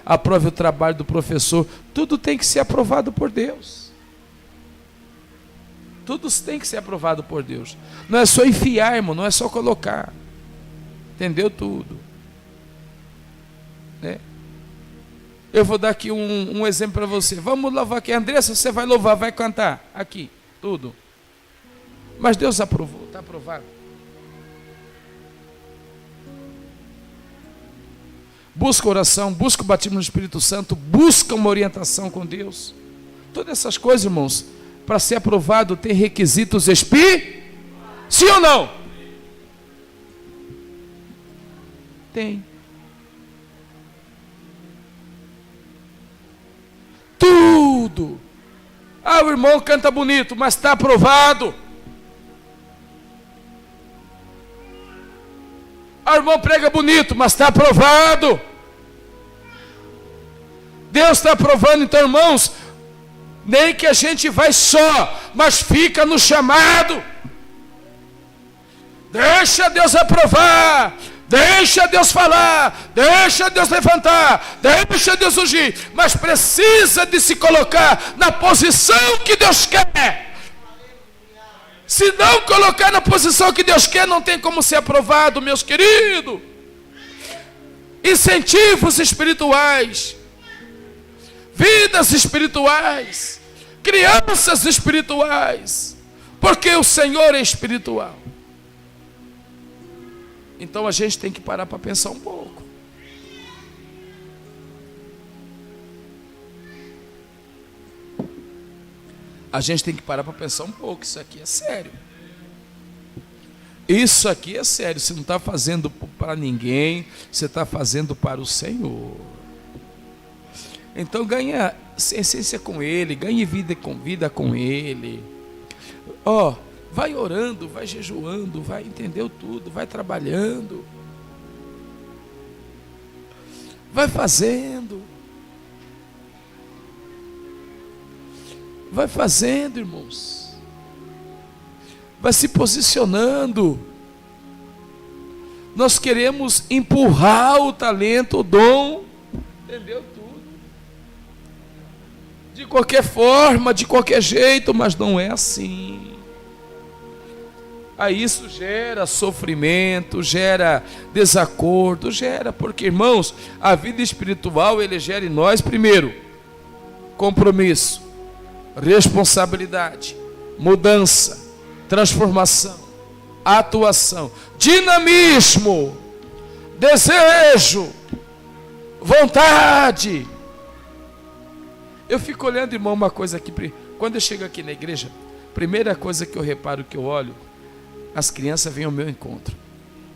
aprove o trabalho do professor. Tudo tem que ser aprovado por Deus. Tudo tem que ser aprovado por Deus. Não é só enfiar, irmão, não é só colocar. Entendeu tudo? Né? Eu vou dar aqui um exemplo para você. Vamos louvar aqui. Andressa, você vai louvar, vai cantar. Aqui, tudo. Mas Deus aprovou, está aprovado. Busca oração, busca o batismo no Espírito Santo, busca uma orientação com Deus. Todas essas coisas, irmãos, para ser aprovado tem requisitos Sim ou não? Tem. Tudo. O irmão canta bonito, mas está aprovado. O irmão prega bonito, mas está aprovado. Deus está aprovando. Então, irmãos, nem que a gente vai só, mas fica no chamado. Deixa Deus aprovar. Deixa Deus falar, deixa Deus levantar, deixa Deus ungir, mas precisa de se colocar na posição que Deus quer. Se não colocar na posição que Deus quer, não tem como ser aprovado, meus queridos. Incentivos espirituais, vidas espirituais, crianças espirituais, porque o Senhor é espiritual. Então a gente tem que parar para pensar um pouco. A gente tem que parar para pensar um pouco. Isso aqui é sério. Isso aqui é sério. Você não está fazendo para ninguém, você está fazendo para o Senhor. Então ganha essência com Ele, ganhe vida com Ele. Vai orando, vai jejuando, vai entender tudo, vai trabalhando, vai fazendo, irmãos, vai se posicionando. Nós queremos empurrar o talento, o dom, entendeu tudo, de qualquer forma, de qualquer jeito, mas não é assim. Aí isso gera sofrimento, gera desacordo, porque, irmãos, a vida espiritual, ele gera em nós, primeiro, compromisso, responsabilidade, mudança, transformação, atuação, dinamismo, desejo, vontade. Eu fico olhando, irmão, uma coisa aqui, quando eu chego aqui na igreja, primeira coisa que eu reparo, que eu olho, as crianças vêm ao meu encontro.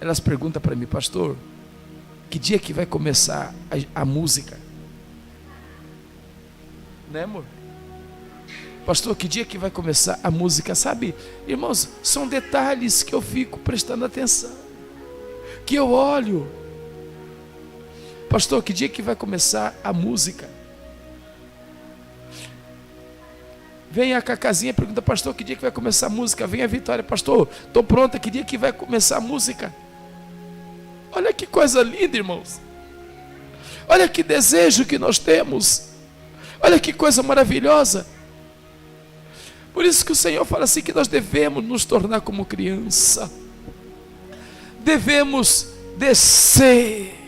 Elas perguntam para mim: pastor, que dia que vai começar a música? Né, amor? Pastor, que dia que vai começar a música? Sabe, irmãos, são detalhes que eu fico prestando atenção, que eu olho. Pastor, que dia que vai começar a música? Vem a Cacazinha, pergunta, pastor, que dia que vai começar a música? Vem a Vitória, pastor, estou pronta, que dia que vai começar a música? Olha que coisa linda, irmãos. Olha que desejo que nós temos. Olha que coisa maravilhosa. Por isso que o Senhor fala assim, que nós devemos nos tornar como criança. Devemos descer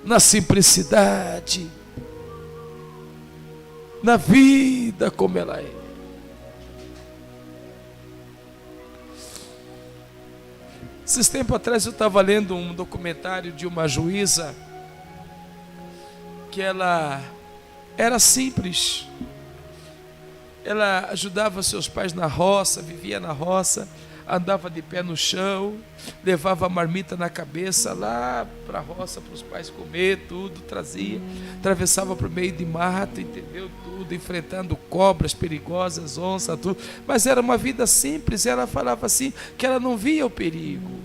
na simplicidade, na vida como ela é. Esses tempos atrás eu estava lendo um documentário de uma juíza que ela era simples. Ela ajudava seus pais na roça, vivia na roça, andava de pé no chão, levava a marmita na cabeça lá para a roça para os pais comer, tudo, trazia, atravessava por meio de mato, entendeu? Tudo, enfrentando cobras perigosas, onças, tudo, mas era uma vida simples. Ela falava assim, que ela não via o perigo,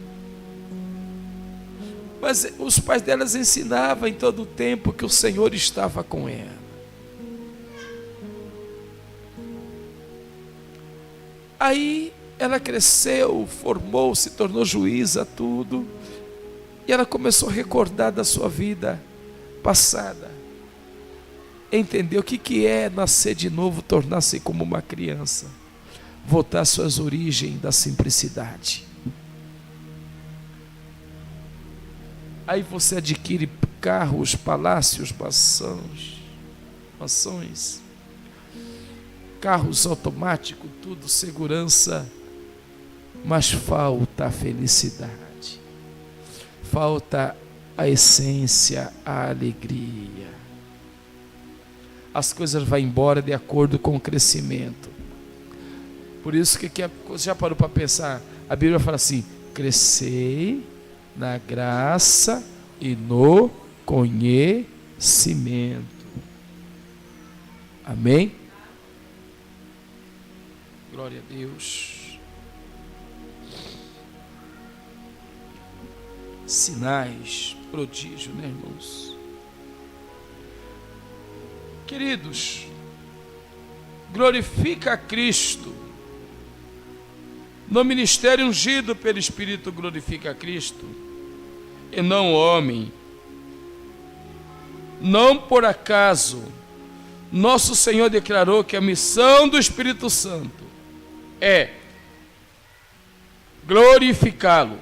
mas os pais delas ensinavam em todo o tempo que o Senhor estava com ela. Aí ela cresceu, formou, se tornou juíza, tudo. E ela começou a recordar da sua vida passada. Entendeu o que é nascer de novo, tornar-se como uma criança. Voltar às suas origens da simplicidade. Aí você adquire carros, palácios, mansões, carros automáticos, tudo, segurança. Mas falta a felicidade, falta a essência, a alegria. As coisas vão embora de acordo com o crescimento. Por isso que você já parou para pensar? A Bíblia fala assim, crescei na graça e no conhecimento. Amém? Glória a Deus. Sinais, prodígio, né, irmãos? Queridos, glorifica a Cristo. No ministério ungido pelo Espírito, glorifica a Cristo, e não o homem. Não por acaso, nosso Senhor declarou que a missão do Espírito Santo é glorificá-lo.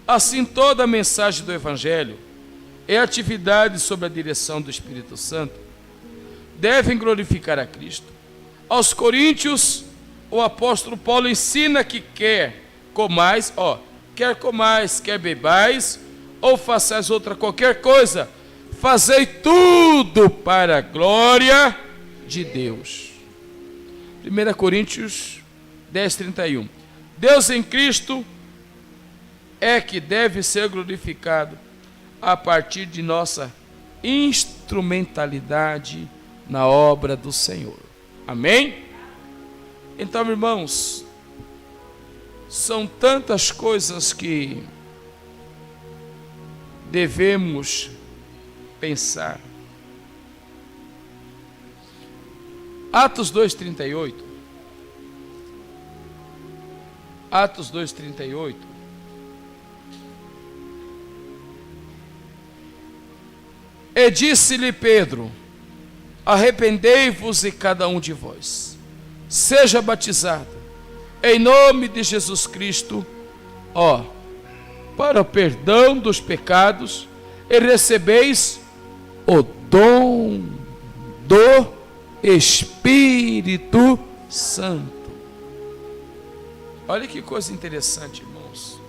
Assim, toda a mensagem do Evangelho é atividade sob a direção do Espírito Santo. Devem glorificar a Cristo. Aos Coríntios, o apóstolo Paulo ensina que quer comais, quer bebais, ou façais outra qualquer coisa, fazei tudo para a glória de Deus. 1 Coríntios 10:31. Deus em Cristo é que deve ser glorificado a partir de nossa instrumentalidade na obra do Senhor. Amém? Então, irmãos, são tantas coisas que devemos pensar. Atos 2:38. Atos 2:38. E disse-lhe Pedro, arrependei-vos e cada um de vós seja batizado em nome de Jesus Cristo, para o perdão dos pecados, e recebeis o dom do Espírito Santo. Olha que coisa interessante, irmãos.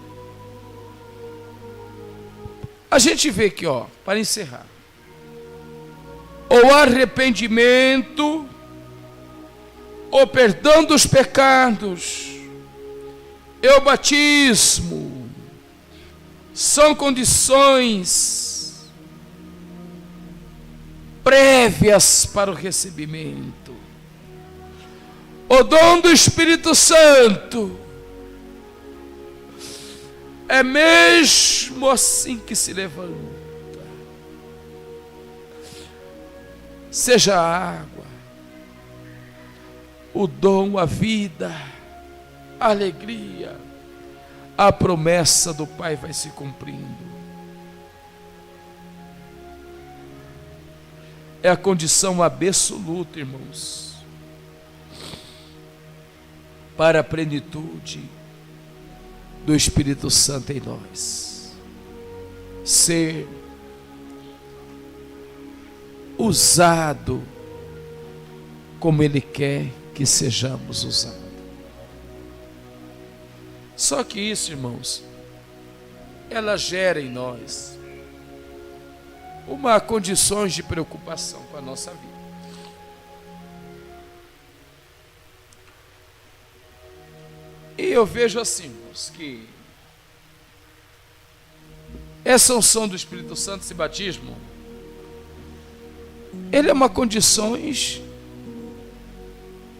A gente vê aqui, para encerrar, o arrependimento, o perdão dos pecados e o batismo são condições prévias para o recebimento. O dom do Espírito Santo é mesmo assim que se levanta. Seja a água, o dom, a vida, a alegria, a promessa do Pai vai se cumprindo. É a condição absoluta, irmãos, para a plenitude do Espírito Santo em nós. Ser usado como Ele quer que sejamos usados. Só que isso, irmãos, ela gera em nós uma condições de preocupação com a nossa vida. E eu vejo assim, irmãos, que essa unção do Espírito Santo, esse batismo, ele é uma condição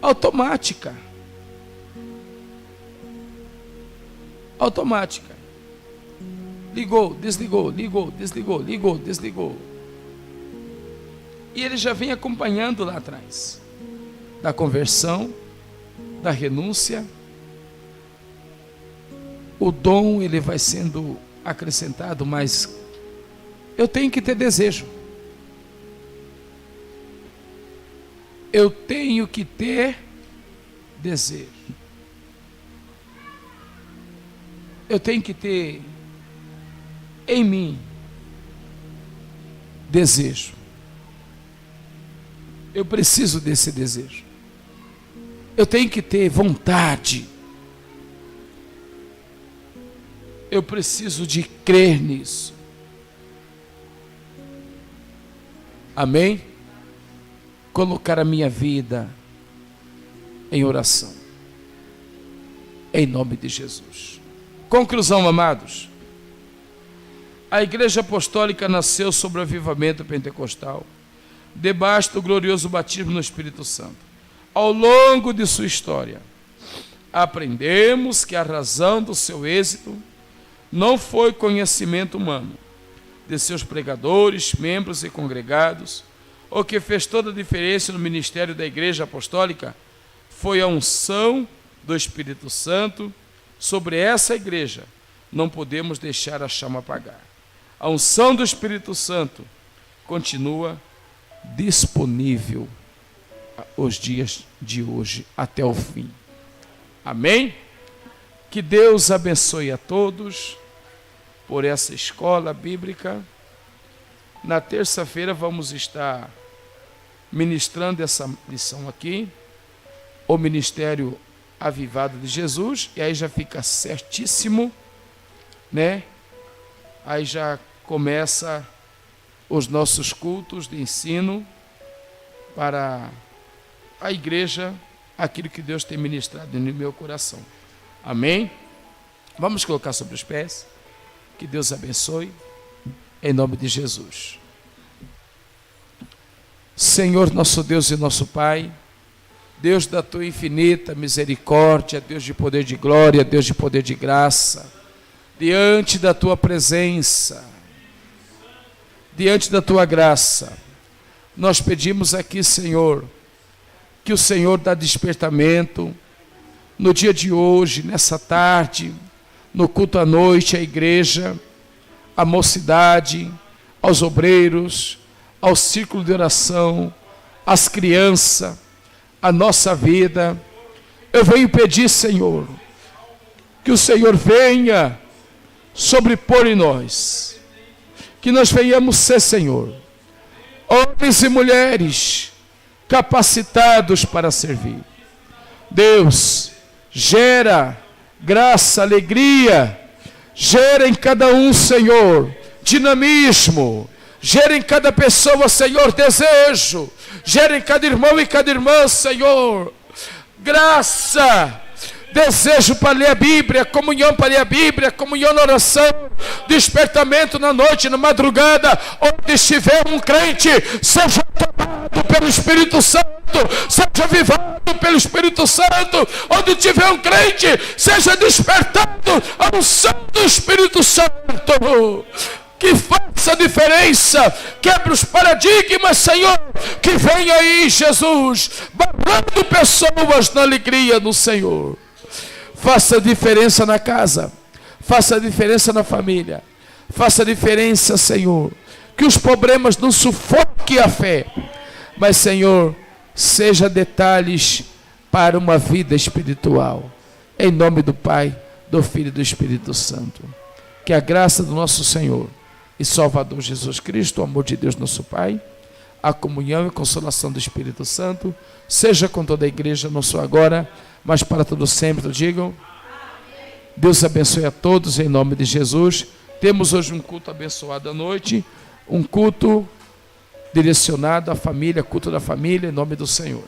automática. Automática. Ligou, desligou, ligou, desligou, ligou, desligou. E ele já vem acompanhando lá atrás, da conversão, da renúncia. O dom, ele vai sendo acrescentado, mas eu tenho que ter desejo. Eu tenho que ter desejo. Eu tenho que ter em mim desejo. Eu preciso desse desejo. Eu tenho que ter vontade. Eu preciso de crer nisso. Amém? Colocar a minha vida em oração. Em nome de Jesus. Conclusão, amados. A Igreja Apostólica nasceu sobre o avivamento pentecostal, debaixo do glorioso batismo no Espírito Santo. Ao longo de sua história, aprendemos que a razão do seu êxito não foi conhecimento humano, de seus pregadores, membros e congregados. O que fez toda a diferença no ministério da Igreja Apostólica foi a unção do Espírito Santo. Sobre essa igreja, não podemos deixar a chama apagar. A unção do Espírito Santo continua disponível os dias de hoje até o fim. Amém? Que Deus abençoe a todos por essa escola bíblica. Na terça-feira vamos estar ministrando essa lição aqui, o Ministério Avivado de Jesus, e aí já fica certíssimo, né? Aí já começa os nossos cultos de ensino para a igreja, aquilo que Deus tem ministrado no meu coração. Amém? Vamos colocar sobre os pés. Que Deus abençoe, em nome de Jesus. Senhor, nosso Deus e nosso Pai, Deus da tua infinita misericórdia, Deus de poder de glória, Deus de poder de graça, diante da tua presença, diante da tua graça, nós pedimos aqui, Senhor, que o Senhor dá despertamento no dia de hoje, nessa tarde, no culto à noite, à igreja, à mocidade, aos obreiros, ao círculo de oração, às crianças, a nossa vida. Eu venho pedir, Senhor, que o Senhor venha sobrepor em nós, que nós venhamos ser, Senhor, homens e mulheres capacitados para servir. Deus, gera graça, alegria, gera em cada um, Senhor, dinamismo, gera em cada pessoa, Senhor, desejo, gera em cada irmão e cada irmã, Senhor, graça, desejo para ler a Bíblia, comunhão para ler a Bíblia, comunhão na oração, despertamento na noite, na madrugada, onde estiver um crente, seja tomado pelo Espírito Santo, seja avivado pelo Espírito Santo. Onde tiver um crente, seja despertado a unção do Espírito Santo, que faça a diferença, quebre os paradigmas, Senhor, que venha aí, Jesus, barrando pessoas na alegria do Senhor. Faça a diferença na casa, faça a diferença na família, faça a diferença, Senhor, que os problemas não sufoquem a fé, mas, Senhor, seja detalhes para uma vida espiritual. Em nome do Pai, do Filho e do Espírito Santo. Que a graça do nosso Senhor e Salvador Jesus Cristo, o amor de Deus nosso Pai, a comunhão e consolação do Espírito Santo, seja com toda a igreja, não só agora, mas para todo sempre. Digam, Deus abençoe a todos em nome de Jesus. Temos hoje um culto abençoado à noite, um culto direcionado à família, culto da família, em nome do Senhor.